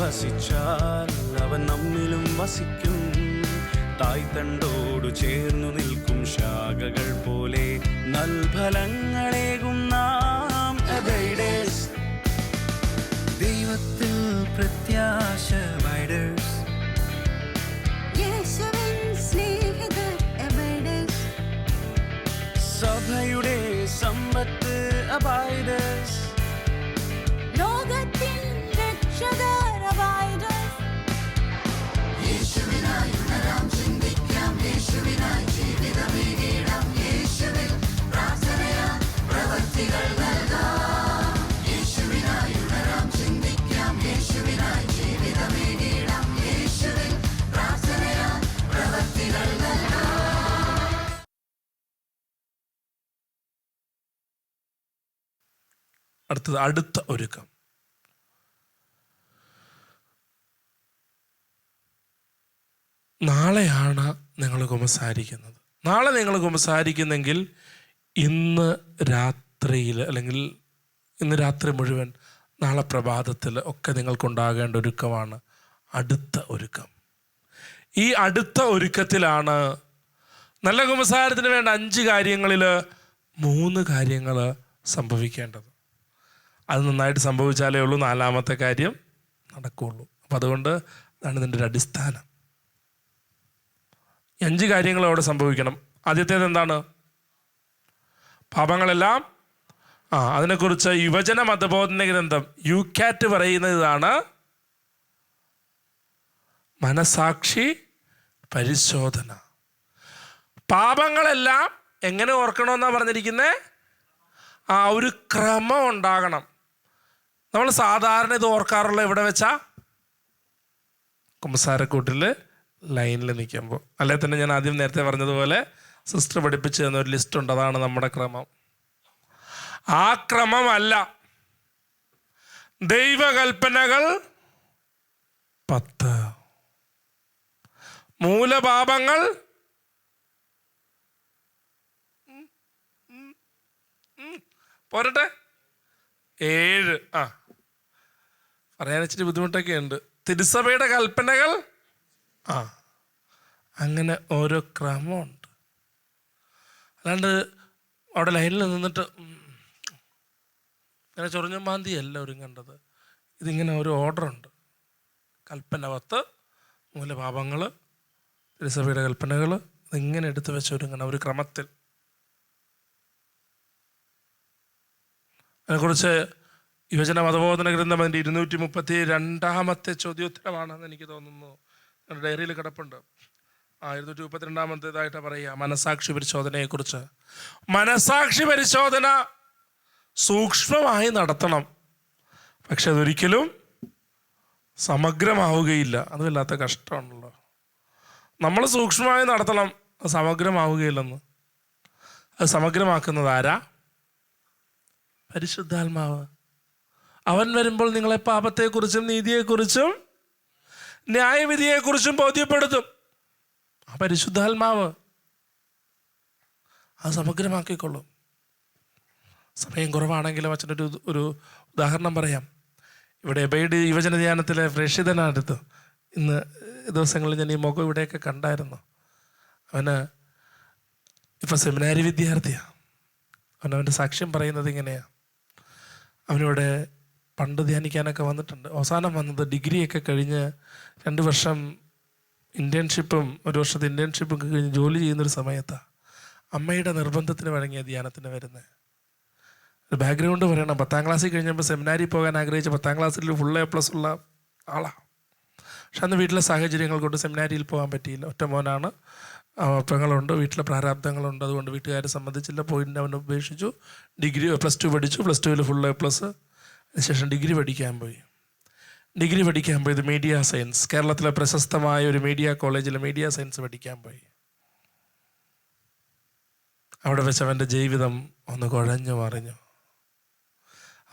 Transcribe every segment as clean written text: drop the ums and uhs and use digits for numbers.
വസിച്ചാൽ അവൻ നമ്മിലും വസിക്കും. തായ്തണ്ടോടു ചേർന്നു നിൽക്കും ശാഖകൾ പോലെ നൽഫലങ്ങളേകും നാം അബൈഡേഴ്സ്. ദൈവത്തിൽ പ്രത്യാശ അബൈഡേഴ്സ്. സഭയുടെ സമ്പത്ത് അബൈഡേഴ്സ്. ലോകത്തിൻ രക്ഷകർ അബൈഡേഴ്സ്. യേശുവിനായി ഉണരാം, ചിന്തിക്കാം, യേശുവിനായി ജീവിതമേകിടാം, യേശുവിൽ പ്രാർത്ഥനയാൽ പ്രവൃത്തികൾ നൽകാം. യേശുവിനായി ഉണരാം, ചിന്തിക്കാം, യേശുവിനായി ജീവിതമേകിടാം, യേശുവിൽ പ്രാർത്ഥനയാൽ പ്രവൃത്തികൾ നൽകാം. അടുത്തത് അടുത്ത ഒരുക്കം. നാളെയാണ് നിങ്ങൾ കുമ്പസാരിക്കുന്നത്. നാളെ നിങ്ങൾ കുമ്പസാരിക്കുന്നെങ്കിൽ ഇന്ന് രാത്രിയിൽ അല്ലെങ്കിൽ ഇന്ന് രാത്രി മുഴുവൻ നാളെ പ്രഭാതത്തിൽ ഒക്കെ നിങ്ങൾക്കുണ്ടാകേണ്ട ഒരുക്കമാണ് അടുത്ത ഒരുക്കം. ഈ അടുത്ത ഒരുക്കത്തിലാണ് നല്ല കുമ്പസാരത്തിന് വേണ്ട 5 കാര്യങ്ങളിൽ 3 കാര്യങ്ങൾ സംഭവിക്കേണ്ടത്. അത് നന്നായിട്ട് സംഭവിച്ചാലേ ഉള്ളൂ 4ാമത്തെ കാര്യം നടക്കുകയുള്ളൂ. അപ്പം അതുകൊണ്ട് അതാണ് ഇതിൻ്റെ ഒരു അടിസ്ഥാനം. 5 കാര്യങ്ങൾ അവിടെ സംഭവിക്കണം. ആദ്യത്തേത് എന്താണ്? പാപങ്ങളെല്ലാം അതിനെക്കുറിച്ച് യുവജന മതബോധന ഗ്രന്ഥം യുകാറ്റ് പറയുന്നത് ഇതാണ്: മനസാക്ഷി പരിശോധന. പാപങ്ങളെല്ലാം എങ്ങനെ ഓർക്കണമെന്നാണ് പറഞ്ഞിരിക്കുന്നത്? ഒരു ക്രമം ഉണ്ടാകണം. നമ്മൾ സാധാരണ ഇത് ഓർക്കാറുള്ള എവിടെ വെച്ചാ? കുമ്പസാരക്കൂട്ടിൽ ലൈനിൽ നിൽക്കുമ്പോൾ. അല്ലെ തന്നെ ഞാൻ ആദ്യം നേരത്തെ പറഞ്ഞതുപോലെ സിസ്റ്റർ പഠിപ്പിച്ചു തന്ന ഒരു ലിസ്റ്റ് ഉണ്ട്. അതാണ് നമ്മുടെ ക്രമം. ആ ക്രമമല്ല. ദൈവകൽപ്പനകൾ 10, മൂലപാപങ്ങൾ പോരട്ടെ 7. പറയാൻ ഇച്ചിരി ബുദ്ധിമുട്ടൊക്കെ ഉണ്ട്. തിരുസഭയുടെ കൽപ്പനകൾ അങ്ങനെ ഓരോ ക്രമമുണ്ട്. അല്ലാണ്ട് അവിടെ ലൈനിൽ നിന്നിട്ട് ഇങ്ങനെ ചൊറിഞ്ഞ മാന്തിയല്ല ഒരുങ്ങേണ്ടത്. ഇതിങ്ങനെ ഒരു ഓർഡറുണ്ട്. കൽപ്പന 10, മൂലപാപങ്ങൾ, തിരുസഭയുടെ കൽപ്പനകൾ, ഇതിങ്ങനെ എടുത്തു വെച്ച് ഒരുങ്ങണം ഒരു ക്രമത്തിൽ. അതിനെക്കുറിച്ച് യുവജന മതബോധന ഗ്രന്ഥം അതിൻ്റെ 232ാമത്തെ ചോദ്യോത്തരമാണെന്ന് എനിക്ക് തോന്നുന്നു. ഡയറിയിൽ കിടപ്പുണ്ട്. 232ാമത്തേതായിട്ട് പറയുക മനസാക്ഷി പരിശോധനയെക്കുറിച്ച്. മനസാക്ഷി പരിശോധന സൂക്ഷ്മമായി നടത്തണം. പക്ഷെ അതൊരിക്കലും സമഗ്രമാവുകയില്ല. അത് വല്ലാത്ത കഷ്ടമാണല്ലോ. നമ്മൾ സൂക്ഷ്മമായി നടത്തണം, അത് സമഗ്രമാവുകയില്ലെന്ന്. അത് സമഗ്രമാക്കുന്നത് ആരാ? പരിശുദ്ധാത്മാവ്. അവൻ വരുമ്പോൾ നിങ്ങളെ പാപത്തെക്കുറിച്ചും നീതിയെക്കുറിച്ചും ന്യായവിധിയെക്കുറിച്ചും ബോധ്യപ്പെടുത്തും. ആ പരിശുദ്ധാത്മാവ് അത് സമഗ്രമാക്കിക്കൊള്ളും. സമയം കുറവാണെങ്കിലും അച്ഛനൊരു ഉദാഹരണം പറയാം. ഇവിടെ എബൈഡ് യുവജന ധ്യാനത്തിലെ പ്രേക്ഷിതനടുത്ത് ഇന്ന് ദിവസങ്ങളിൽ ഞാൻ ഈ മുഖം ഇവിടെയൊക്കെ കണ്ടായിരുന്നു. അവന് ഇപ്പം സെമിനാരി വിദ്യാർത്ഥിയാണ്. അവൻ്റെ സാക്ഷ്യം പറയുന്നത് ഇങ്ങനെയാണ്. അവനിവിടെ പണ്ട് ധ്യാനിക്കാനൊക്കെ വന്നിട്ടുണ്ട്. അവസാനം വന്നത് ഡിഗ്രിയൊക്കെ കഴിഞ്ഞ് 2 വർഷം ഇൻറ്റേൺഷിപ്പും 1 വർഷത്തെ ഇൻറ്റേൺഷിപ്പും ഒക്കെ കഴിഞ്ഞ് ജോലി ചെയ്യുന്നൊരു സമയത്താണ് അമ്മയുടെ നിർബന്ധത്തിന് വഴങ്ങിയ ധ്യാനത്തിന് വരുന്നത്. ഒരു ബാക്ക്ഗ്രൗണ്ട് പറയണം. 10ാം ക്ലാസ്സിൽ കഴിഞ്ഞപ്പോൾ സെമിനാരി പോകാൻ ആഗ്രഹിച്ച 10ാം ക്ലാസ്സിൽ ഫുൾ A+ ഉള്ള ആളാണ്. പക്ഷെ അന്ന് വീട്ടിലെ സാഹചര്യങ്ങൾ കൊണ്ട് സെമിനാരിയിൽ പോകാൻ പറ്റിയില്ല. ഒറ്റ മോനാണ്, പെങ്ങളുണ്ട്, വീട്ടിലെ പ്രാരാബ്ദങ്ങളുണ്ട്. അതുകൊണ്ട് വീട്ടുകാർ സമ്മതിച്ചില്ല. പോയിന്റ് അവൻ ഉപേക്ഷിച്ചു. ഡിഗ്രി +2 പഠിച്ചു. +2 ഫുൾ A+. അതിനുശേഷം ഡിഗ്രി പഠിക്കാൻ പോയി. ഡിഗ്രി പഠിക്കാൻ പോയത് മീഡിയ സയൻസ്, കേരളത്തിലെ പ്രശസ്തമായ ഒരു മീഡിയ കോളേജിൽ മീഡിയ സയൻസ് പഠിക്കാൻ പോയി. അവിടെ വെച്ച് അവൻ്റെ ജീവിതം ഒന്ന് കുഴഞ്ഞു മറിഞ്ഞു.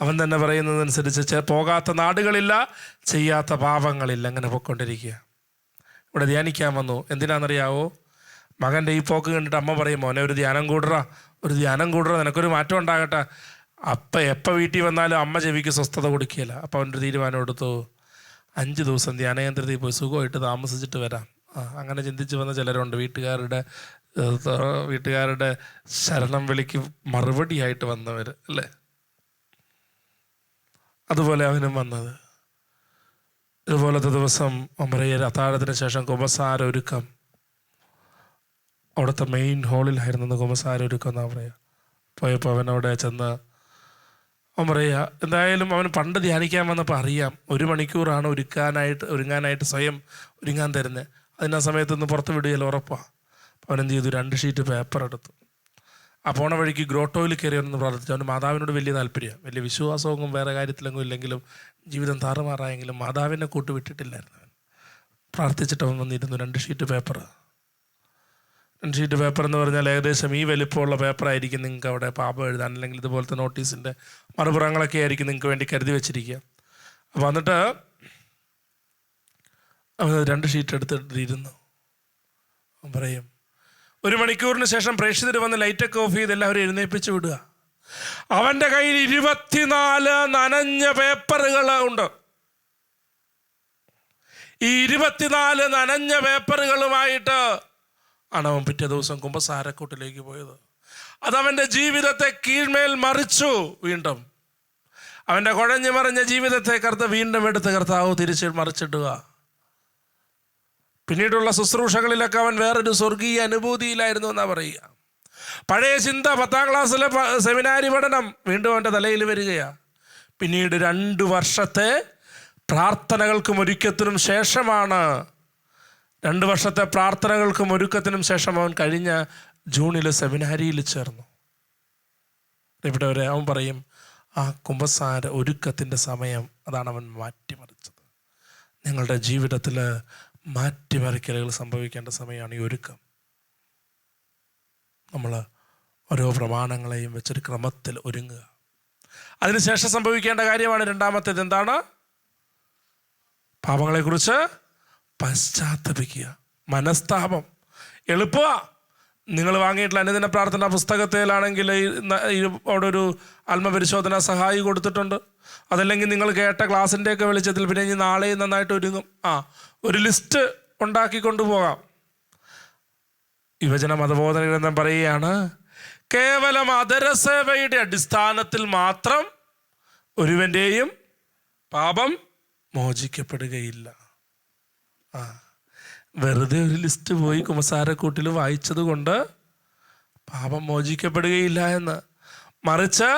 അവൻ തന്നെ പറയുന്നതനുസരിച്ച് പോകാത്ത നാടുകളില്ല, ചെയ്യാത്ത പാപങ്ങളില്ല, അങ്ങനെ പൊയ്ക്കൊണ്ടിരിക്കുക. ഇവിടെ ധ്യാനിക്കാൻ വന്നു. എന്തിനാണെന്നറിയാവോ? മകൻ്റെ ഈ പോക്ക് കണ്ടിട്ട് അമ്മ പറയും, മോനെ ഒരു ധ്യാനം കൂടറ, നിനക്കൊരു മാറ്റം ഉണ്ടാകട്ടെ. എപ്പോൾ വീട്ടിൽ വന്നാലും അമ്മ ചെവിക്ക് സ്വസ്ഥത കൊടുക്കുകയില്ല. അപ്പോൾ അവൻ്റെ തീരുമാനം എടുത്തു, 5 ദിവസം ധ്യാനകേന്ദ്രത്തിൽ പോയി സുഖമായിട്ട് താമസിച്ചിട്ട് വരാം. അങ്ങനെ ചിന്തിച്ച് വന്ന ചിലരുണ്ട്. വീട്ടുകാരുടെ ശരണം വിളിക്ക് മറുപടിയായിട്ട് വന്നവർ അല്ലേ? അതുപോലെ അവനും വന്നത്. ഇതുപോലത്തെ ദിവസം ഒമറയെ അത്താഴത്തിന് ശേഷം കുമ്പസാര ഒരുക്കം, അവിടുത്തെ മെയിൻ ഹാളിലായിരുന്നു കുമ്പസാര ഒരുക്കം എന്നാ പറയുക. പോയപ്പോൾ അവനവിടെ ചെന്ന് ഒമറയ എന്തായാലും അവൻ പണ്ട് ധ്യാനിക്കാൻ വന്നപ്പോൾ അറിയാം 1 മണിക്കൂറാണ് ഒരുങ്ങാനായിട്ട് സ്വയം ഒരുങ്ങാൻ തരുന്നത്. അതിനാ സമയത്തൊന്ന് പുറത്ത് വിടുകയല്ലോ ഉറപ്പാണ്. അപ്പോൾ അവനെന്ത് ചെയ്തു, 2 ഷീറ്റ് പേപ്പർ എടുത്തു. ആ പോണ വഴിക്ക് ഗ്രോട്ടോയിൽ കയറി ഒന്ന് പ്രാർത്ഥിച്ചു. അവന് മാതാവിനോട് വലിയ താല്പര്യമാണ്, വലിയ വിശ്വാസമൊന്നും വേറെ കാര്യത്തിലെങ്കിലും ഇല്ലെങ്കിലും ജീവിതം താറുമാറായെങ്കിലും മാതാവിനെ കൂട്ടുവിട്ടിട്ടില്ലായിരുന്നു. അവൻ പ്രാർത്ഥിച്ചിട്ട് അവൻ വന്നിരുന്നു. 2 ഷീറ്റ് പേപ്പർ എന്ന് പറഞ്ഞാൽ ഏകദേശം ഈ വലിപ്പമുള്ള പേപ്പറായിരിക്കും നിങ്ങൾക്ക് അവിടെ പാപം എഴുതാൻ, അല്ലെങ്കിൽ ഇതുപോലത്തെ നോട്ടീസിൻ്റെ മറുപുറങ്ങളൊക്കെ ആയിരിക്കും നിങ്ങൾക്ക് വേണ്ടി കരുതി വെച്ചിരിക്കുക. അപ്പോൾ എന്നിട്ട് അവൻ 2 ഷീറ്റ് എടുത്തിട്ടിരുന്നു. അവൻ പറയും, 1 മണിക്കൂറിന് ശേഷം പ്രേക്ഷിതർ വന്ന് ലൈറ്റൊക്കെ ഓഫ് ചെയ്ത് എല്ലാവരും എഴുന്നേൽപ്പിച്ച് വിടുക. അവൻ്റെ കയ്യിൽ 24 നനഞ്ഞ പേപ്പറുകൾ ഉണ്ട്. ഈ 24 നനഞ്ഞ പേപ്പറുകളുമായിട്ട് ആണ് അവൻ പിറ്റേ ദിവസം കുമ്പസാരക്കൂട്ടിലേക്ക് പോയത്. അതവൻ്റെ ജീവിതത്തെ കീഴ്മേൽ മറിച്ചു. വീണ്ടും അവൻ്റെ കുഴഞ്ഞു മറിഞ്ഞ ജീവിതത്തെ വീണ്ടും എടുത്ത് കർത്താവ് തിരിച്ച് മറിച്ചിടുക. പിന്നീടുള്ള ശുശ്രൂഷകളിലൊക്കെ അവൻ വേറൊരു സ്വർഗീയ അനുഭൂതിയിലായിരുന്നു എന്നാ പറയുക. പഴയ ചിന്ത, 10ാം ക്ലാസ്സിലെ സെമിനാരി പഠനം വീണ്ടും അവൻ്റെ തലയിൽ വരികയാണ്. പിന്നീട് 2 വർഷത്തെ പ്രാർത്ഥനകൾക്കും ഒരുക്കത്തിനും ശേഷമാണ് 2 വർഷത്തെ പ്രാർത്ഥനകൾക്കും ഒരുക്കത്തിനും ശേഷം അവൻ കഴിഞ്ഞ ജൂണിൽ സെമിനാരിയിൽ ചേർന്നു. ഇവിടെ അവൻ പറയും, ആ കുമ്പസാര ഒരുക്കത്തിൻ്റെ സമയം അതാണ് അവൻ മാറ്റിമറിച്ചത്. നിങ്ങളുടെ ജീവിതത്തിൽ മാറ്റിമറിക്കലുകൾ സംഭവിക്കേണ്ട സമയമാണ് ഈ ഒരുക്കം. നമ്മൾ ഓരോ പ്രമാണങ്ങളെയും വെച്ചൊരു ക്രമത്തിൽ ഒരുങ്ങുക. അതിനുശേഷം സംഭവിക്കേണ്ട കാര്യമാണ് രണ്ടാമത്തേത്. എന്താണ്? പാപങ്ങളെക്കുറിച്ച് പശ്ചാത്തപിക്കുക. മനസ്താപം എളുപ്പമാണ്. നിങ്ങൾ വാങ്ങിയിട്ടുള്ള അനുദിന പ്രാർത്ഥന പുസ്തകത്തിലാണെങ്കിൽ അവിടെ ഒരു ആത്മപരിശോധന സഹായി കൊടുത്തിട്ടുണ്ട്. അതല്ലെങ്കിൽ നിങ്ങൾ കേട്ട ക്ലാസ്സിൻ്റെയൊക്കെ വെളിച്ചത്തിൽ പിന്നെ ഇനി നാളെയും നന്നായിട്ട് ഒരുങ്ങും. ഒരു ലിസ്റ്റ് ഉണ്ടാക്കി കൊണ്ടുപോകാം. യുവജന മതബോധന ഗ്രന്ഥം പറയുകയാണ്, കേവലം അധരസേവയുടെ അടിസ്ഥാനത്തിൽ മാത്രം ഒരുവൻ്റെയും പാപം മോചിക്കപ്പെടുകയില്ല. വെറുതെ ഒരു ലിസ്റ്റ് പോയി കുമ്പസാരക്കൂട്ടിൽ വായിച്ചത് കൊണ്ട് പാപം മോചിക്കപ്പെടുകയില്ല എന്ന്. മറിച്ച്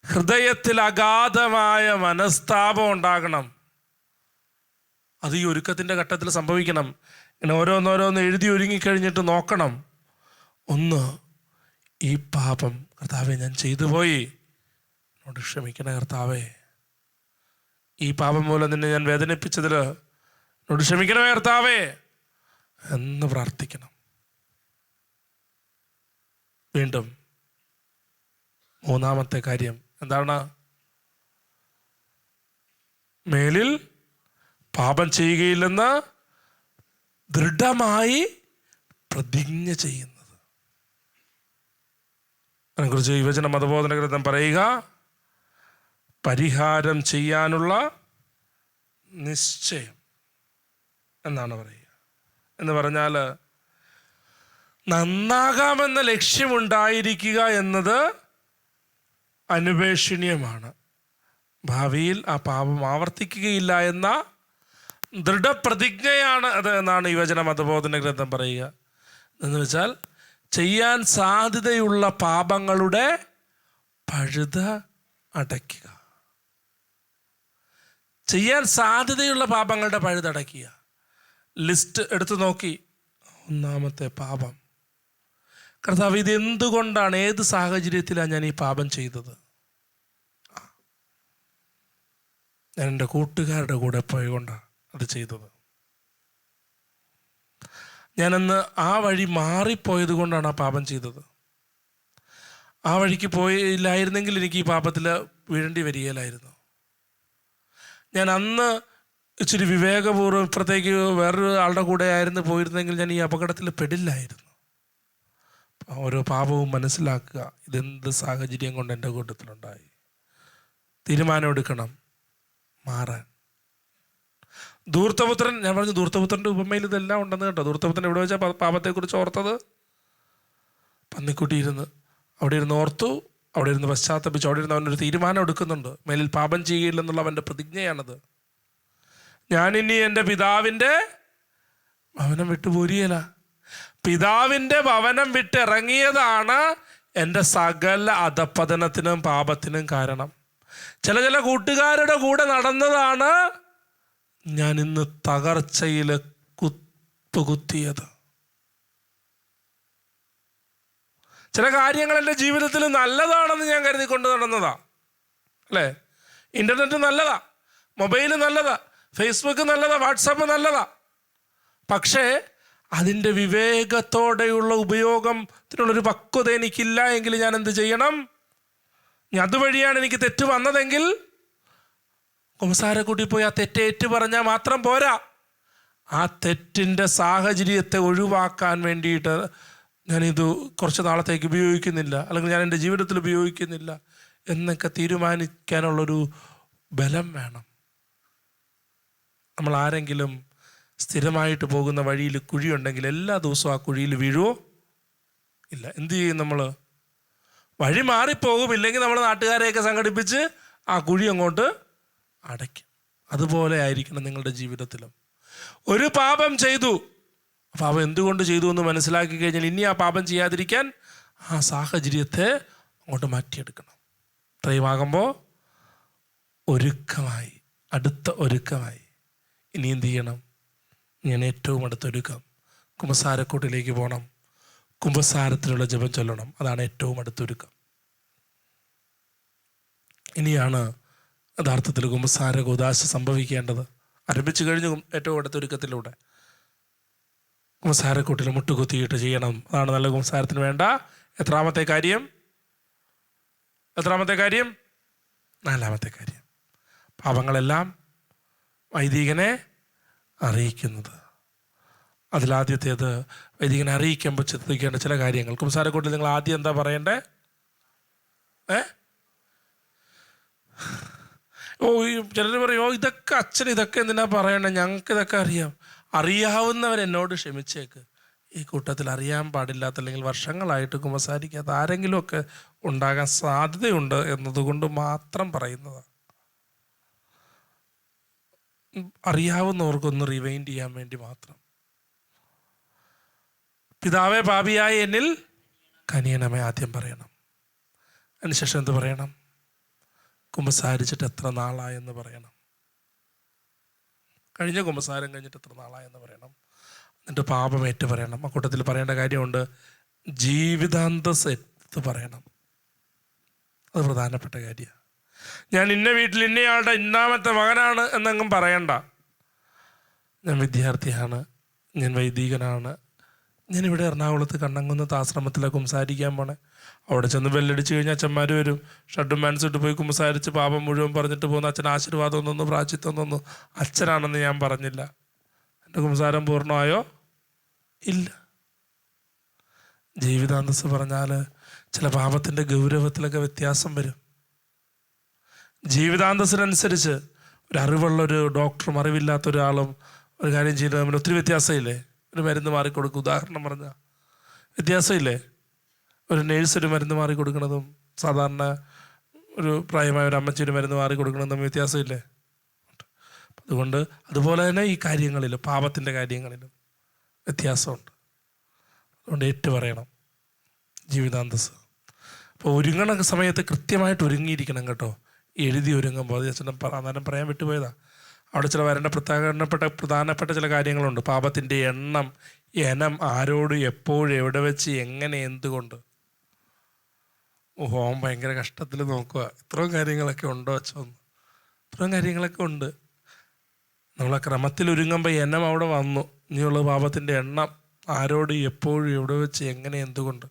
ഹൃദയത്തിൽ അഗാധമായ മനസ്താപം ഉണ്ടാകണം. അത് ഈ ഒരുക്കത്തിൻ്റെ ഘട്ടത്തിൽ സംഭവിക്കണം. ഇങ്ങനെ ഓരോന്നോരോന്ന് എഴുതി ഒരുങ്ങിക്കഴിഞ്ഞിട്ട് നോക്കണം. ഒന്ന്, ഈ പാപം കർത്താവേ ഞാൻ ചെയ്തു പോയി, എന്നോട് ക്ഷമിക്കണേ കർത്താവേ. ഈ പാപം മൂലം നിന്നെ ഞാൻ വേദനിപ്പിച്ചതിൽ എന്നോട് ക്ഷമിക്കണമേ കർത്താവേ എന്ന് പ്രാർത്ഥിക്കണം. വീണ്ടും 3ാമത്തെ കാര്യം എന്താണ്? മേലിൽ പാപം ചെയ്യുകയില്ലെന്ന് ദൃഢമായി പ്രതിജ്ഞ ചെയ്യുന്നത്. അതിനെക്കുറിച്ച് യുവജന മതബോധന ഗ്രന്ഥം പറയുക, പരിഹാരം ചെയ്യാനുള്ള നിശ്ചയം എന്നാണ് പറയുക. എന്ന് പറഞ്ഞാൽ നന്നാകാമെന്ന ലക്ഷ്യമുണ്ടായിരിക്കുക എന്നത് അനുപേക്ഷണീയമാണ്. ഭാവിയിൽ ആ പാപം ആവർത്തിക്കുകയില്ല എന്ന ദൃഢപ്രതിജ്ഞയാണ് അത് എന്നാണ് യുവജന മതബോധന ഗ്രന്ഥം പറയുക. എന്ന് വെച്ചാൽ ചെയ്യാൻ സാധ്യതയുള്ള പാപങ്ങളുടെ പഴുത അടയ്ക്കുക. ചെയ്യാൻ സാധ്യതയുള്ള പാപങ്ങളുടെ പഴുതടയ്ക്കുക. ലിസ്റ്റ് എടുത്തു നോക്കി, 1ാമത്തെ പാപം, കർത്താവ് ഇത് എന്തുകൊണ്ടാണ്, ഏത് സാഹചര്യത്തിലാണ് ഞാൻ ഈ പാപം ചെയ്തത്? ഞാൻ എൻ്റെ കൂട്ടുകാരുടെ കൂടെ പോയതുകൊണ്ടാണ് അത് ചെയ്തത്. ഞാനന്ന് ആ വഴി മാറിപ്പോയത് കൊണ്ടാണ് ആ പാപം ചെയ്തത്. ആ വഴിക്ക് പോയില്ലായിരുന്നെങ്കിൽ എനിക്ക് ഈ പാപത്തിൽ വീഴേണ്ടി വരികയില്ലായിരുന്നു. ഞാൻ അന്ന് ഇച്ചിരി വിവേകപൂർവ്വം ഇപ്പുറത്തേക്ക് വേറൊരു ആളുടെ കൂടെ ആയിരുന്നു പോയിരുന്നെങ്കിൽ ഞാൻ ഈ അപകടത്തിൽ പെടില്ലായിരുന്നു. ഓരോ പാപവും മനസ്സിലാക്കുക, ഇതെന്ത് സാഹചര്യം കൊണ്ട് എൻ്റെ കൂട്ടത്തിലുണ്ടായി. തീരുമാനമെടുക്കണം മാറാൻ. ധൂർത്തപുത്രൻ, ഞാൻ പറഞ്ഞു ധൂർത്തപുത്രൻ്റെ ഉപമയിൽ ഇതെല്ലാം ഉണ്ടെന്ന് കേട്ടോ. ധൂർത്തപുത്രൻ എവിടെ വെച്ചാൽ പാപത്തെക്കുറിച്ച് ഓർത്തത്? പന്നിക്കുട്ടി ഇരുന്ന് അവിടെ ഇരുന്ന് ഓർത്തു, അവിടെ ഇരുന്ന് പശ്ചാത്തപിച്ചു, അവിടെ ഇരുന്ന് അവനൊരു തീരുമാനം എടുക്കുന്നുണ്ട്. മേലിൽ പാപം ചെയ്യില്ലെന്നുള്ള അവൻ്റെ പ്രതിജ്ഞയാണത്. ഞാനിനി എൻ്റെ പിതാവിൻ്റെ ഭവനം വിട്ടു പോരിയല്ല. പിതാവിൻ്റെ ഭവനം വിട്ടിറങ്ങിയതാണ് എൻ്റെ സകല അധപ്പതനത്തിനും പാപത്തിനും കാരണം. ചില കൂട്ടുകാരുടെ കൂടെ നടന്നതാണ് ഞാൻ ഇന്ന് തകർച്ചയിൽ കുത്തുകുത്തിയത്. ചില കാര്യങ്ങൾ എൻ്റെ ജീവിതത്തിൽ നല്ലതാണെന്ന് ഞാൻ കരുതിക്കൊണ്ട് നടന്നതാ, അല്ലേ? ഇൻ്റർനെറ്റ് നല്ലതാ, മൊബൈൽ നല്ലതാ, ഫേസ്ബുക്ക് നല്ലതാ, വാട്സാപ്പ് നല്ലതാ. പക്ഷേ അതിൻ്റെ വിവേകത്തോടെയുള്ള ഉപയോഗത്തിനുള്ളൊരു പക്വത എനിക്കില്ല എങ്കിൽ ഞാൻ എന്ത് ചെയ്യണം? അതുവഴിയാണ് എനിക്ക് തെറ്റ് വന്നതെങ്കിൽ കുമ്പസാരക്കൂട്ടി പോയി ആ തെറ്റേറ്റ് പറഞ്ഞാൽ മാത്രം പോരാ. ആ തെറ്റിൻ്റെ സാഹചര്യത്തെ ഒഴിവാക്കാൻ വേണ്ടിയിട്ട് ഞാനിത് കുറച്ച് നാളത്തേക്ക് ഉപയോഗിക്കുന്നില്ല, അല്ലെങ്കിൽ ഞാൻ എൻ്റെ ജീവിതത്തിൽ ഉപയോഗിക്കുന്നില്ല എന്നൊക്കെ തീരുമാനിക്കാനുള്ളൊരു ബലം വേണം. നമ്മൾ ആരെങ്കിലും സ്ഥിരമായിട്ട് പോകുന്ന വഴിയിൽ കുഴിയുണ്ടെങ്കിൽ എല്ലാ ദിവസവും ആ കുഴിയിൽ വീഴുവോ? ഇല്ല. എന്തു ചെയ്യും നമ്മൾ? വഴി മാറിപ്പോകും. ഇല്ലെങ്കിൽ നമ്മൾ നാട്ടുകാരെയൊക്കെ സംഘടിപ്പിച്ച് ആ കുഴി അങ്ങോട്ട് അടയ്ക്കും. അതുപോലെ ആയിരിക്കണം നിങ്ങളുടെ ജീവിതത്തിലും. ഒരു പാപം ചെയ്തു, പാപം എന്തുകൊണ്ട് ചെയ്തു എന്ന് മനസ്സിലാക്കി കഴിഞ്ഞാൽ ഇനി ആ പാപം ചെയ്യാതിരിക്കാൻ ആ സാഹചര്യത്തെ അങ്ങോട്ട് മാറ്റിയെടുക്കണം. ഇത്രയുമാകുമ്പോൾ ഒരുക്കമായി, അടുത്ത ഒരുക്കമായി. ഇനി എന്ത് ചെയ്യണം? ഞാൻ ഏറ്റവും അടുത്ത ഒരുക്കം കുമ്പസാരക്കൂട്ടിലേക്ക് പോകണം, കുമ്പസാരത്തിലുള്ള ജപം ചൊല്ലണം. അതാണ് ഏറ്റവും അടുത്തൊരുക്കം. ഇനിയാണ് യഥാർത്ഥത്തിൽ കുമ്പസാര കൂദാശ സംഭവിക്കേണ്ടത്. ആരംഭിച്ചു കഴിഞ്ഞു ഏറ്റവും അടുത്തൊരുക്കത്തിലൂടെ. കുമ്പസാരക്കൂട്ടിൽ മുട്ടുകുത്തിയിട്ട് ചെയ്യണം. അതാണ് നല്ല കുമ്പസാരത്തിന് വേണ്ട എത്രാമത്തെ കാര്യം? നാലാമത്തെ കാര്യം. പാപങ്ങളെല്ലാം വൈദികനെ അറിയിക്കുന്നത്. അതിലാദ്യത്തേത് വൈദികനെ അറിയിക്കുമ്പോൾ ചിന്തിക്കേണ്ട ചില കാര്യങ്ങൾ. കുമ്പസാരക്കൂട്ടിൽ നിങ്ങൾ ആദ്യം എന്താ പറയണ്ടേ? ചിലർ പറയും, ഇതൊക്കെ അച്ഛൻ ഇതൊക്കെ എന്തിനാ പറയണ്ടേ, ഞങ്ങൾക്ക് ഇതൊക്കെ അറിയാം. അറിയാവുന്നവരെന്നോട് ക്ഷമിച്ചേക്ക്. ഈ കൂട്ടത്തിൽ അറിയാൻ പാടില്ലാത്ത അല്ലെങ്കിൽ വർഷങ്ങളായിട്ട് കുമ്പസാരിക്കാത്ത ആരെങ്കിലുമൊക്കെ ഉണ്ടാകാൻ സാധ്യതയുണ്ട് എന്നതുകൊണ്ട് മാത്രം പറയുന്നതാണ്. അറിയാവുന്നവർക്കൊന്ന് റിവൈൻഡ് ചെയ്യാൻ വേണ്ടി മാത്രം. പിതാവേ പാപിയായ എന്നിൽ കനിയണമേ ആദ്യം പറയണം. അതിനുശേഷം എന്ത് പറയണം? കുമ്പസാരിച്ചിട്ട് എത്ര നാളായെന്ന് പറയണം. കഴിഞ്ഞ കുമ്പസാരം കഴിഞ്ഞിട്ട് എത്ര നാളായെന്ന് പറയണം. എന്നിട്ട് പാപമേറ്റ് പറയണം. ആ കൂട്ടത്തിൽ പറയേണ്ട കാര്യമുണ്ട്, ജീവിതാന്തസ്സെത്ത് പറയണം. അത് പ്രധാനപ്പെട്ട കാര്യമാണ്. ഞാൻ ഇന്ന വീട്ടിൽ ഇന്നയാളുടെ ഇന്നാമത്തെ മകനാണ് എന്നങ്ങും പറയണ്ട. ഞാൻ വിദ്യാർത്ഥിയാണ്, ഞാൻ വൈദികനാണ്, ഞാനിവിടെ എറണാകുളത്ത് കണ്ണങ്കുന്നത്ത് ആശ്രമത്തിലാണ് കുമ്പസാരിക്കാൻ പോണേ. അവിടെ ചെന്ന് ബെല്ലടിച്ച് കഴിഞ്ഞാൽ അച്ഛന്മാർ വരും, ഷഡ്ഡും മാൻസിട്ട് പോയി കുമ്പസാരിച്ച് പാപം മുഴുവൻ പറഞ്ഞിട്ട് പോകുന്ന അച്ഛൻ ആശീർവാദം തന്നു, പ്രായശ്ചിത്തം തന്നു. അച്ഛനാണെന്ന് ഞാൻ പറഞ്ഞില്ല. എൻ്റെ കുമ്പസാരം പൂർണ്ണമായോ? ഇല്ല. ജീവിതാന്തസ് പറഞ്ഞാൽ ചില പാപത്തിൻ്റെ ഗൗരവത്തിലൊക്കെ വ്യത്യാസം വരും. ജീവിതാന്തസ്സിനനുസരിച്ച് ഒരു അറിവുള്ളൊരു ഡോക്ടറും അറിവില്ലാത്ത ഒരാളും ഒരു കാര്യം ചെയ്യുന്നത് തമ്മിൽ ഒത്തിരി വ്യത്യാസമില്ലേ? ഒരു മരുന്ന് മാറിക്കൊടുക്കും, ഉദാഹരണം പറഞ്ഞാൽ വ്യത്യാസമില്ലേ? ഒരു നേഴ്സ് ഒരു മരുന്ന് മാറി കൊടുക്കുന്നതും സാധാരണ ഒരു പ്രായമായ ഒരു അമ്മച്ചി ഒരു മരുന്ന് മാറി കൊടുക്കുന്നതും തമ്മിൽ വ്യത്യാസമില്ലേ? അതുകൊണ്ട് അതുപോലെ തന്നെ ഈ കാര്യങ്ങളിലും പാപത്തിൻ്റെ കാര്യങ്ങളിലും വ്യത്യാസമുണ്ട്. അതുകൊണ്ട് ഏറ്റു പറയണം ജീവിതാന്തസ്. അപ്പോൾ ഒരുങ്ങണ സമയത്ത് കൃത്യമായിട്ട് ഒരുങ്ങിയിരിക്കണം കേട്ടോ. എഴുതി ഒരുങ്ങുമ്പോൾ അത് അച്ഛനും അന്നേരം പറയാൻ വിട്ടുപോയതാ. അവിടെ ചില പ്രധാനപ്പെട്ട ചില കാര്യങ്ങളുണ്ട്. പാപത്തിൻ്റെ എണ്ണം, ഇനം, ആരോട്, എപ്പോഴും, എവിടെ വെച്ച്, എങ്ങനെ, എന്തുകൊണ്ട്. ഓഹോം ഭയങ്കര കഷ്ടത്തിൽ നോക്കുക. ഇത്രയും കാര്യങ്ങളൊക്കെ ഉണ്ടോ അച്ഛന്ന്? ഇത്രയും കാര്യങ്ങളൊക്കെ ഉണ്ട്. നമ്മളെ ക്രമത്തിൽ ഒരുങ്ങുമ്പോൾ എണ്ണം അവിടെ വന്നു. ഇനിയുള്ള പാപത്തിൻ്റെ എണ്ണം, ആരോട്, എപ്പോഴും, എവിടെ വെച്ച്, എങ്ങനെ, എന്തുകൊണ്ട്.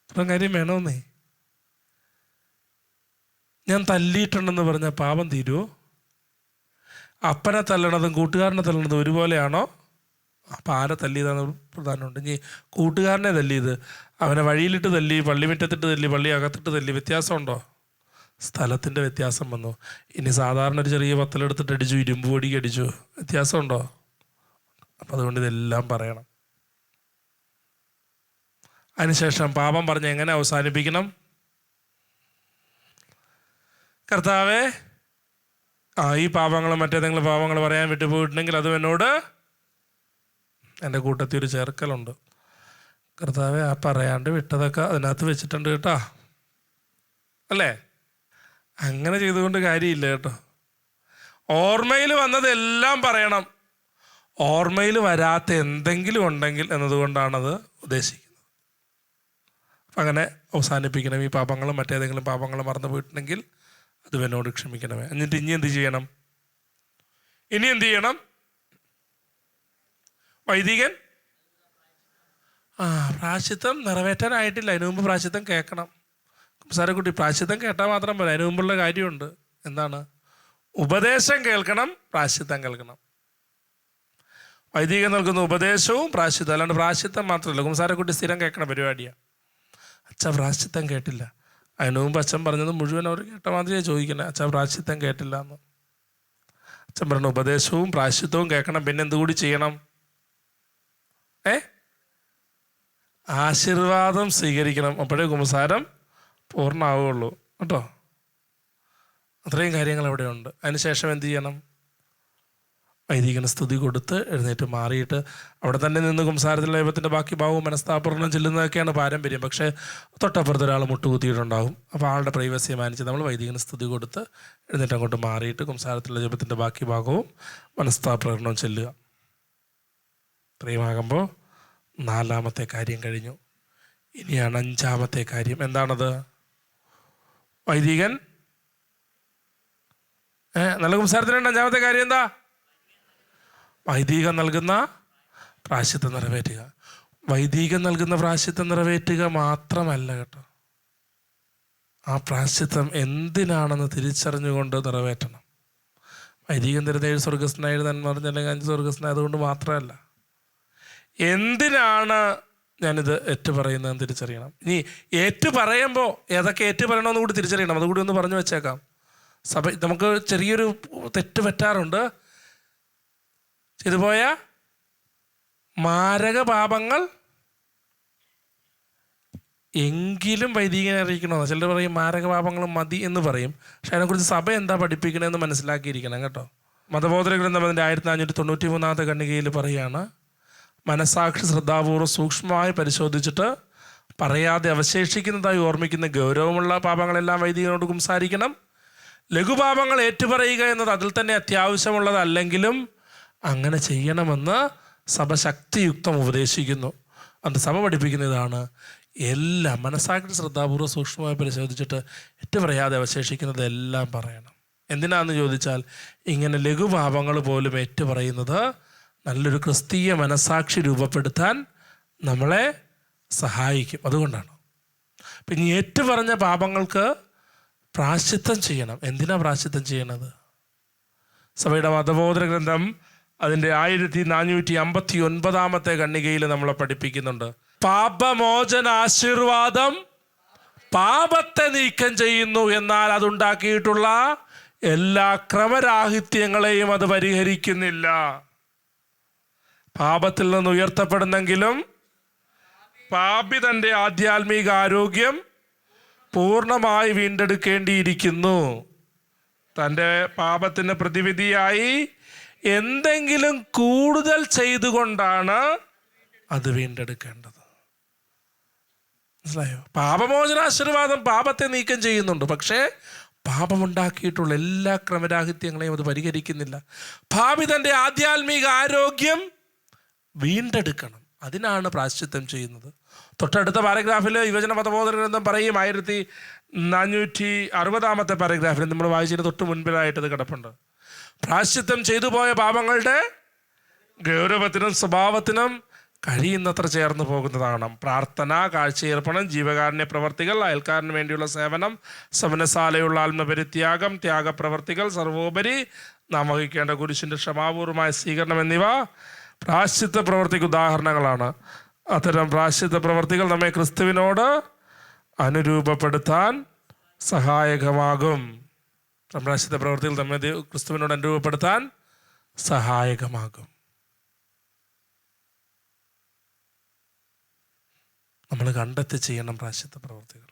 ഇത്രയും കാര്യം വേണമെന്നേ. ഞാൻ തല്ലിയിട്ടുണ്ടെന്ന് പറഞ്ഞാൽ പാപം തീരുമോ? അപ്പനെ തല്ലണതും കൂട്ടുകാരനെ തല്ലണതും ഒരുപോലെയാണോ? അപ്പം ആരെ തല്ലിയതാണ് പ്രധാനമുണ്ട്. ഇനി കൂട്ടുകാരനെ തല്ലിയത് അവനെ വഴിയിലിട്ട് തല്ലി, പള്ളിമുറ്റത്തിട്ട് തല്ലി, പള്ളി അകത്തിട്ട് തല്ലി, വ്യത്യാസമുണ്ടോ? സ്ഥലത്തിൻ്റെ വ്യത്യാസം വന്നു. ഇനി സാധാരണ ഒരു ചെറിയ പത്തലെടുത്തിട്ട് അടിച്ചു, ഇരുമ്പ് പൊടിക്ക് അടിച്ചു, വ്യത്യാസമുണ്ടോ? അപ്പം അതുകൊണ്ട് ഇതെല്ലാം പറയണം. അതിനുശേഷം പാപം പറഞ്ഞ് എങ്ങനെ അവസാനിപ്പിക്കണം? കർത്താവേ, ഈ പാപങ്ങൾ മറ്റേതെങ്കിലും പാപങ്ങൾ പറയാൻ വിട്ടുപോയിട്ടുണ്ടെങ്കിൽ അതും എന്നോട്, എൻ്റെ കൂട്ടത്തിൽ ഒരു ചേർക്കലുണ്ട്. കർത്താവേ, ആ പറയാണ്ട് വിട്ടതൊക്കെ അതിനകത്ത് വെച്ചിട്ടുണ്ട് കേട്ടോ, അല്ലേ? അങ്ങനെ ചെയ്തുകൊണ്ട് കാര്യമില്ല കേട്ടോ. ഓർമ്മയിൽ വന്നതെല്ലാം പറയണം. ഓർമ്മയിൽ വരാത്ത എന്തെങ്കിലും ഉണ്ടെങ്കിൽ എന്നതുകൊണ്ടാണത് ഉദ്ദേശിക്കുന്നത്. അപ്പം അങ്ങനെ അവസാനിപ്പിക്കണം. ഈ പാപങ്ങളും മറ്റേതെങ്കിലും പാപങ്ങളും മറന്നു പോയിട്ടുണ്ടെങ്കിൽ അത് എന്നോട് ക്ഷമിക്കണമേ. എന്നിട്ട് ഇനി എന്ത് ചെയ്യണം? വൈദികൻ പ്രായശ്ചിത്തം നിറവേറ്റാനായിട്ടില്ല. അതിനു മുമ്പ് പ്രായശ്ചിത്തം കേൾക്കണം. സാരക്കുട്ടി, പ്രായശ്ചിത്തം കേട്ടാൽ മാത്രം പോരാ, അതിനു മുമ്പുള്ള കാര്യമുണ്ട്. എന്താണ്? ഉപദേശം കേൾക്കണം, പ്രായശ്ചിത്തം കേൾക്കണം. വൈദികൻ നൽകുന്ന ഉപദേശവും പ്രായശ്ചിത്തം, അല്ലാണ്ട് പ്രായശ്ചിത്തം മാത്രമല്ല. കുംസാരക്കുട്ടി സ്ഥിരം കേൾക്കണ പരിപാടിയാണ്. അച്ഛാ പ്രായശ്ചിത്തം കേട്ടില്ല. അതിനു മുമ്പ് അച്ഛൻ പറഞ്ഞത് മുഴുവൻ അവർ കേട്ട മാതിരിയാണ് ചോദിക്കണേ. അച്ഛാ പ്രായശ്ചിത്തം കേട്ടില്ല എന്ന്. അച്ഛൻ പറഞ്ഞ ഉപദേശവും പ്രായശ്ചിത്തവും കേൾക്കണം. പിന്നെ എന്തുകൂടി ചെയ്യണം? ആശീർവാദം സ്വീകരിക്കണം. അപ്പോഴേ കുംസാരം പൂർണ്ണമാവുകയുള്ളൂ കേട്ടോ. അത്രയും കാര്യങ്ങൾ അവിടെ ഉണ്ട്. അതിനുശേഷം എന്ത് ചെയ്യണം? വൈദികന് സ്തുതി കൊടുത്ത് എഴുന്നേറ്റ് മാറിയിട്ട് അവിടെ തന്നെ നിന്ന് കുംസാരത്തിലെ ദൈവത്തിൻ്റെ ബാക്കി ഭാവവും മനസ്താപൂർണ്ണം ചെല്ലുന്നതൊക്കെയാണ് പാരമ്പര്യം. പക്ഷേ തൊട്ടപ്പുറത്ത് ഒരാൾ മുട്ടുകുത്തിയിട്ടുണ്ടാകും. അപ്പോൾ ആളുടെ പ്രൈവസിയെ മാനിച്ച് നമ്മൾ വൈദികന് സ്തുതി കൊടുത്ത് എഴുന്നേറ്റ് അങ്ങോട്ട് മാറിയിട്ട് കുംസാരത്തിലെ ദൈവത്തിൻ്റെ ബാക്കി ഭാഗവും മനസ്താപൂർണ്ണവും ചെല്ലുക. ഇത്രയുമാകുമ്പോൾ 4ാമത്തെ കാര്യം കഴിഞ്ഞു. ഇനിയാണ് 5ാമത്തെ കാര്യം. എന്താണത്? വൈദികൻ നല്ല കുംസാരത്തിനുണ്ട്. 5ാമത്തെ കാര്യം എന്താ? വൈദികൻ നൽകുന്ന പ്രായശ്ചിത്തം നിറവേറ്റുക. വൈദികൻ നൽകുന്ന പ്രായശ്ചിത്തം നിറവേറ്റുക മാത്രമല്ല കേട്ടോ, ആ പ്രായശ്ചിത്തം എന്തിനാണെന്ന് തിരിച്ചറിഞ്ഞുകൊണ്ട് നിറവേറ്റണം. വൈദികൻ തരുന്ന 7 സ്വർഗസ്നായ നന്മ പറഞ്ഞല്ലെങ്കിൽ 5 സ്വർഗസ്നായതുകൊണ്ട് മാത്രമല്ല, എന്തിനാണ് ഞാനിത് ഏറ്റുപറയുന്നതെന്ന് തിരിച്ചറിയണം. ഇനി ഏറ്റുപറയുമ്പോൾ ഏതൊക്കെ ഏറ്റുപറയണമെന്ന് കൂടി തിരിച്ചറിയണം. അതുകൂടി ഒന്ന് പറഞ്ഞു വെച്ചേക്കാം. സഭ നമുക്ക് ചെറിയൊരു തെറ്റ് പറ്റാറുണ്ട്. ചെയ്തുപോയ മാരക പാപങ്ങൾ എങ്കിലും വൈദികനെ അറിയിക്കണമെന്ന്. ചിലർ പറയും മാരക പാപങ്ങൾ മതി എന്ന് പറയും. പക്ഷെ അതിനെക്കുറിച്ച് സഭ എന്താ പഠിപ്പിക്കണമെന്ന് മനസ്സിലാക്കിയിരിക്കണം കേട്ടോ. മതബോധന ഗ്രന്ഥം അതിൻ്റെ 1493 ഖണ്ഡികയിൽ പറയുകയാണ്, മനസാക്ഷി ശ്രദ്ധാപൂർവ്വം സൂക്ഷ്മമായി പരിശോധിച്ചിട്ട് പറയാതെ അവശേഷിക്കുന്നതായി ഓർമ്മിക്കുന്ന ഗൗരവമുള്ള പാപങ്ങളെല്ലാം വൈദികനോട് കുംസാരിക്കണം. ലഘുപാപങ്ങൾ ഏറ്റുപറയുക എന്നത് അതിൽ തന്നെ അത്യാവശ്യമുള്ളതല്ലെങ്കിലും അങ്ങനെ ചെയ്യണമെന്ന് സഭ ശക്തിയുക്തം ഉപദേശിക്കുന്നു. അത് സഭ പഠിപ്പിക്കുന്ന ഇതാണ്, എല്ലാം മനസാക്ഷി ശ്രദ്ധാപൂർവ്വം സൂക്ഷ്മമായി പരിശോധിച്ചിട്ട് ഏറ്റുപറയാതെ അവശേഷിക്കുന്നതെല്ലാം പറയണം. എന്തിനാണെന്ന് ചോദിച്ചാൽ, ഇങ്ങനെ ലഘുപാപങ്ങൾ പോലും ഏറ്റുപറയുന്നത് നല്ലൊരു ക്രിസ്തീയ മനസാക്ഷി രൂപപ്പെടുത്താൻ നമ്മളെ സഹായിക്കും. അതുകൊണ്ടാണ്. പിന്നെ ഏറ്റുപറഞ്ഞ പാപങ്ങൾക്ക് പ്രായശ്ചിത്തം ചെയ്യണം. എന്തിനാ പ്രായശ്ചിത്തം ചെയ്യണത്? സഭയുടെ മതബോധന ഗ്രന്ഥം അതിൻ്റെ 1459 ഖണ്ഡികയിൽ നമ്മളെ പഠിപ്പിക്കുന്നുണ്ട്. പാപമോചന ആശീർവാദം പാപത്തെ നീക്കം ചെയ്യുന്നു, എന്നാൽ അതുണ്ടാക്കിയിട്ടുള്ള എല്ലാ ക്രമരാഹിത്യങ്ങളെയും അത് പരിഹരിക്കുന്നില്ല. പാപത്തിൽ നിന്ന് ഉയർത്തപ്പെടുന്നെങ്കിലും പാപി തൻ്റെ ആധ്യാത്മിക ആരോഗ്യം പൂർണ്ണമായി വീണ്ടെടുക്കേണ്ടിയിരിക്കുന്നു. തൻ്റെ പാപത്തിന് പ്രതിവിധിയായി എന്തെങ്കിലും കൂടുതൽ ചെയ്തുകൊണ്ടാണ് അത് വീണ്ടെടുക്കേണ്ടത്. മനസ്സിലായോ? പാപമോചനാശീർവാദം പാപത്തെ നീക്കം ചെയ്യുന്നുണ്ട്, പക്ഷേ പാപമുണ്ടാക്കിയിട്ടുള്ള എല്ലാ ക്രമരാഹിത്യങ്ങളെയും അത് പരിഹരിക്കുന്നില്ല. പാപി തൻ്റെ ആധ്യാത്മിക ആരോഗ്യം വീണ്ടെടുക്കണം. അതിനാണ് പ്രായശ്ചിത്തം ചെയ്യുന്നത്. തൊട്ടടുത്ത പാരഗ്രാഫിൽ യുവജന മതബോധന ഗ്രന്ഥം പറയും, 1460 പാരഗ്രാഫിൽ നമ്മൾ വായിച്ചതിന് തൊട്ട് മുൻപിലായിട്ടത് കിടപ്പുണ്ട്. പ്രായശ്ചിത്തം ചെയ്തു പോയ പാപങ്ങളുടെ ഗൗരവത്തിനും സ്വഭാവത്തിനും കഴിയുന്നത്ര ചേർന്ന് പോകുന്നതാണ് പ്രാർത്ഥന, കാഴ്ചയർപ്പണം, ജീവകാരുണ്യ പ്രവർത്തികൾ, അയൽക്കാരന് വേണ്ടിയുള്ള സേവനം, സമനസാലയുള്ള ആത്മപരിത്യാഗം, ത്യാഗപ്രവർത്തികൾ, സർവോപരി നാം വഹിക്കേണ്ട കുരിശിൻ്റെ ക്ഷമാപൂർവമായ സ്വീകരണം എന്നിവ പ്രായശ്ചിത്ത പ്രവർത്തിക്ക് ഉദാഹരണങ്ങളാണ്. അത്തരം പ്രായശ്ചിത്ത പ്രവർത്തികൾ നമ്മെ ക്രിസ്തുവിനോട് അനുരൂപപ്പെടുത്താൻ സഹായകമാകും. പ്രായശ്ചിത്ത പ്രവൃത്തികൾ നമ്മെ ക്രിസ്തുവിനോട് അനുരൂപപ്പെടുത്താൻ സഹായകമാകും. നമ്മൾ കണ്ടെത്തി ചെയ്യണം പ്രായശ്ചിത്ത പ്രവൃത്തികൾ.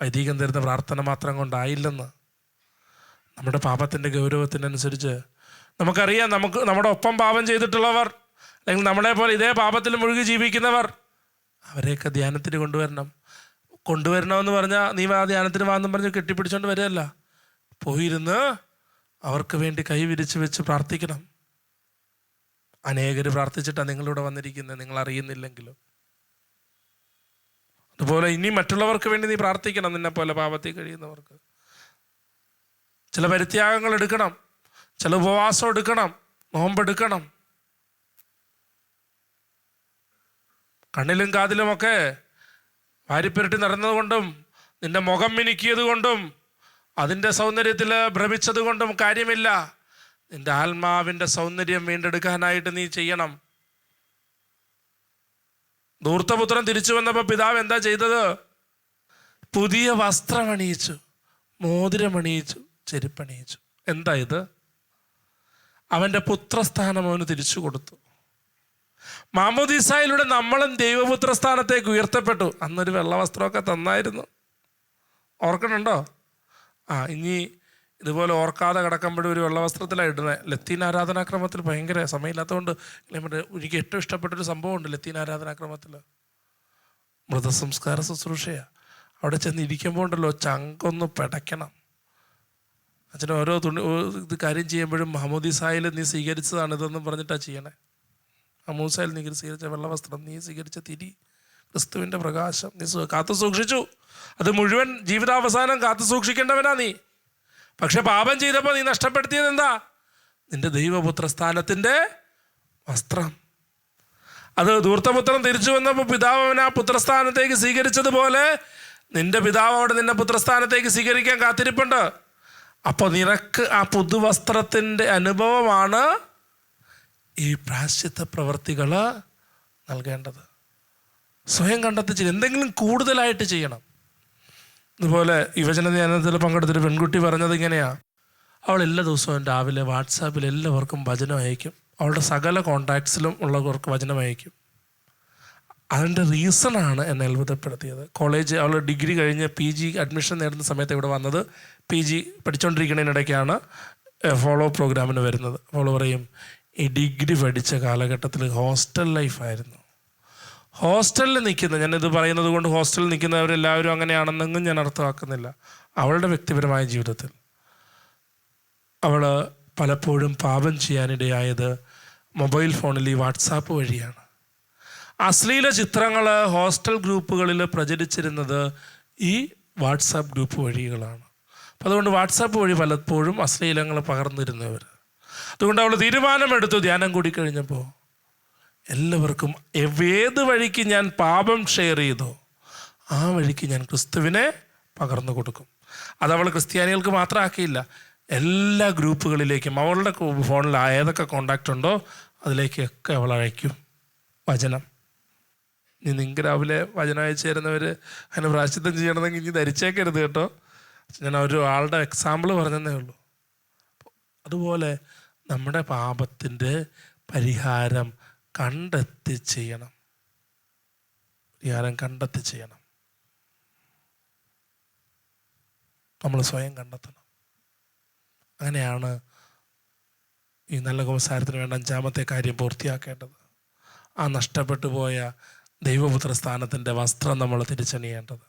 വൈദികം തരുന്ന പ്രാർത്ഥന മാത്രം കൊണ്ടായില്ലെന്ന്. നമ്മുടെ പാപത്തിൻ്റെ ഗൗരവത്തിനനുസരിച്ച് നമുക്കറിയാം, നമ്മുടെ ഒപ്പം പാപം ചെയ്തിട്ടുള്ളവർ, അല്ലെങ്കിൽ നമ്മളെ പോലെ ഇതേ പാപത്തിൽ മുഴുകി ജീവിക്കുന്നവർ, അവരെയൊക്കെ ധ്യാനത്തിന് കൊണ്ടുവരണമെന്ന് പറഞ്ഞാൽ നീ ആ ധ്യാനത്തിന് വാന്നും പറഞ്ഞ് കെട്ടിപ്പിടിച്ചോണ്ട് വരികയല്ല. പോയിരുന്ന് അവർക്ക് വേണ്ടി കൈ വിരിച്ച് വെച്ച് പ്രാർത്ഥിക്കണം. അനേകർ പ്രാർത്ഥിച്ചിട്ടാണ് നിങ്ങളിവിടെ വന്നിരിക്കുന്നത്, നിങ്ങൾ അറിയുന്നില്ലെങ്കിലും. അതുപോലെ ഇനി മറ്റുള്ളവർക്ക് വേണ്ടി നീ പ്രാർത്ഥിക്കണം, നിന്നെ പോലെ പാപത്തിൽ കഴിയുന്നവർക്ക്. ചില പരിത്യാഗങ്ങൾ എടുക്കണം, ചില ഉപവാസം എടുക്കണം, നോമ്പെടുക്കണം. കണ്ണിലും കാതിലുമൊക്കെ വാരിപ്പുരട്ടി നടന്നതുകൊണ്ടും നിന്റെ മുഖം മിനുക്കിയത് കൊണ്ടും അതിൻ്റെ സൗന്ദര്യത്തിൽ ഭ്രമിച്ചത് കൊണ്ടും കാര്യമില്ല. നിന്റെ ആത്മാവിൻ്റെ സൗന്ദര്യം വീണ്ടെടുക്കാനായിട്ട് നീ ചെയ്യണം. ധൂർത്തപുത്രൻ തിരിച്ചു വന്നപ്പോൾ പിതാവ് എന്താ ചെയ്തത്? പുതിയ വസ്ത്രമണിയിച്ചു, മോതിരമണിയിച്ചു, ചെരുപ്പണിയിച്ചു. എന്താ ഇത്? അവൻ്റെ പുത്രസ്ഥാനം അവന് തിരിച്ചു കൊടുത്തു. മാമോദീസായിലൂടെ നമ്മളും ദൈവപുത്രസ്ഥാനത്തേക്ക് ഉയർത്തപ്പെട്ടു. അന്നൊരു വെള്ള വസ്ത്രമൊക്കെ തന്നായിരുന്നു, ഓർക്കണുണ്ടോ? ഇനി ഇതുപോലെ ഓർക്കാതെ കിടക്കുമ്പോഴും ഒരു വെള്ള വസ്ത്രത്തിലാണ് ഇടുന്നത്. ലത്തീൻ ആരാധനാക്രമത്തിൽ ഭയങ്കര സമയമില്ലാത്തതുകൊണ്ട് എനിക്ക് ഏറ്റവും ഇഷ്ടപ്പെട്ടൊരു സംഭവമുണ്ട് ലത്തീൻ ആരാധനാക്രമത്തിൽ. മൃതസംസ്കാര ശുശ്രൂഷയാണ്. അവിടെ ചെന്ന് ഇരിക്കുമ്പോൾ ഉണ്ടല്ലോ ചങ്കൊന്ന് പിടയ്ക്കണം. അച്ഛൻ ഓരോ ഇത് കാര്യം ചെയ്യുമ്പോഴും മാമോദീസായിൽ നീ സ്വീകരിച്ചതാണ് ഇതെന്ന് പറഞ്ഞിട്ടാണ് ചെയ്യണേ. മാമോദീസായിൽ നീ സ്വീകരിച്ച വെള്ള വസ്ത്രം, നീ സ്വീകരിച്ച തിരി, ക്രിസ്തുവിൻ്റെ പ്രകാശം നീ കാത്തു സൂക്ഷിച്ചു. അത് മുഴുവൻ ജീവിതാവസാനം കാത്തു സൂക്ഷിക്കേണ്ടവനാ നീ. പക്ഷെ പാപം ചെയ്തപ്പോൾ നീ നഷ്ടപ്പെടുത്തിയത് എന്താ? നിന്റെ ദൈവപുത്രസ്ഥാനത്തിൻ്റെ വസ്ത്രം. അത് ധൂർത്തപുത്രൻ തിരിച്ചു വന്നപ്പോൾ പിതാവ് അവനെ ആ പുത്രസ്ഥാനത്തേക്ക് സ്വീകരിച്ചതുപോലെ നിന്റെ പിതാവ് അവിടെ നിന്നെ പുത്രസ്ഥാനത്തേക്ക് സ്വീകരിക്കാൻ കാത്തിരിപ്പുണ്ട്. അപ്പോൾ നിനക്ക് ആ പുതുവസ്ത്രത്തിൻ്റെ അനുഭവമാണ് ഈ പ്രായശ്ചിത്ത പ്രവൃത്തികൾ നൽകേണ്ടത്. സ്വയം കണ്ടെത്തി എന്തെങ്കിലും കൂടുതലായിട്ട് ചെയ്യണം. ഇതുപോലെ യുവജന ധ്യാനത്തിൽ പങ്കെടുത്തൊരു പെൺകുട്ടി പറഞ്ഞത് ഇങ്ങനെയാണ്. അവൾ എല്ലാ ദിവസവും രാവിലെ വാട്സാപ്പിൽ എല്ലാവർക്കും വചനം അയക്കും. അവളുടെ സകല കോണ്ടാക്ട്സിലും ഉള്ളവർക്ക് വചനം അയക്കും. അതിൻ്റെ റീസണാണ് എന്നെ അത്ഭുതപ്പെടുത്തിയത്. കോളേജ് അവൾ ഡിഗ്രി കഴിഞ്ഞ് PG അഡ്മിഷൻ നേടുന്ന സമയത്ത് ഇവിടെ വന്നത്. PG പഠിച്ചുകൊണ്ടിരിക്കുന്നതിനിടയ്ക്കാണ് ഫോളോ പ്രോഗ്രാമിന് വരുന്നത്. അവൾ പറയും, ഈ ഡിഗ്രി പഠിച്ച കാലഘട്ടത്തിൽ ഹോസ്റ്റൽ ലൈഫായിരുന്നു. ഹോസ്റ്റലിൽ നിൽക്കുന്ന, ഞാനിത് പറയുന്നത് കൊണ്ട് ഹോസ്റ്റലിൽ നിൽക്കുന്നവരെല്ലാവരും അങ്ങനെയാണെന്നെങ്കിലും ഞാൻ അർത്ഥമാക്കുന്നില്ല. അവളുടെ വ്യക്തിപരമായ ജീവിതത്തിൽ അവൾ പലപ്പോഴും പാപം ചെയ്യാനിടയായത് മൊബൈൽ ഫോണിൽ ഈ വാട്സാപ്പ് വഴിയാണ്. അശ്ലീല ചിത്രങ്ങൾ ഹോസ്റ്റൽ ഗ്രൂപ്പുകളിൽ പ്രചരിച്ചിരുന്നത് ഈ വാട്സാപ്പ് ഗ്രൂപ്പ് വഴികളാണ്. അപ്പോൾ അതുകൊണ്ട് വാട്സാപ്പ് വഴി പലപ്പോഴും അശ്ലീലങ്ങൾ പകർന്നിരുന്നവർ. അതുകൊണ്ട് അവൾ തീരുമാനമെടുത്തു, ധ്യാനം കൂടി കഴിഞ്ഞപ്പോൾ എല്ലാവർക്കും ഏത് വഴിക്ക് ഞാൻ പാപം ഷെയർ ചെയ്തോ ആ വഴിക്ക് ഞാൻ ക്രിസ്തുവിനെ പകർന്നു കൊടുക്കും. അതവൾ ക്രിസ്ത്യാനികൾക്ക് മാത്രമാക്കിയില്ല, എല്ലാ ഗ്രൂപ്പുകളിലേക്കും അവളുടെ ഫോണിൽ ഏതൊക്കെ കോണ്ടാക്റ്റ് ഉണ്ടോ അതിലേക്കൊക്കെ അവൾ അയക്കും വചനം. നിങ്ങൾക്ക് രാവിലെ വചനം അയച്ചു തരുന്നവർ അതിന് പ്രായശ്ചിത്തം ചെയ്യണമെന്നെങ്കിൽ ഇനി ധരിച്ചേക്കരുത് കേട്ടോ. ഞാൻ ഒരു ആളുടെ എക്സാമ്പിൾ പറഞ്ഞതേ ഉള്ളൂ. അതുപോലെ നമ്മുടെ പാപത്തിൻ്റെ പരിഹാരം കണ്ടെത്തി ചെയ്യണം. നമ്മൾ സ്വയം കണ്ടെത്തണം. അങ്ങനെയാണ് ഈ നല്ല കുമ്പസാരത്തിന് വേണ്ട 5-ാമത്തെ കാര്യം പൂർത്തിയാക്കേണ്ടത്. ആ നഷ്ടപ്പെട്ടു പോയ ദൈവപുത്ര സ്ഥാനത്തിൻ്റെ വസ്ത്രം നമ്മൾ തിരിച്ചണിയേണ്ടത്.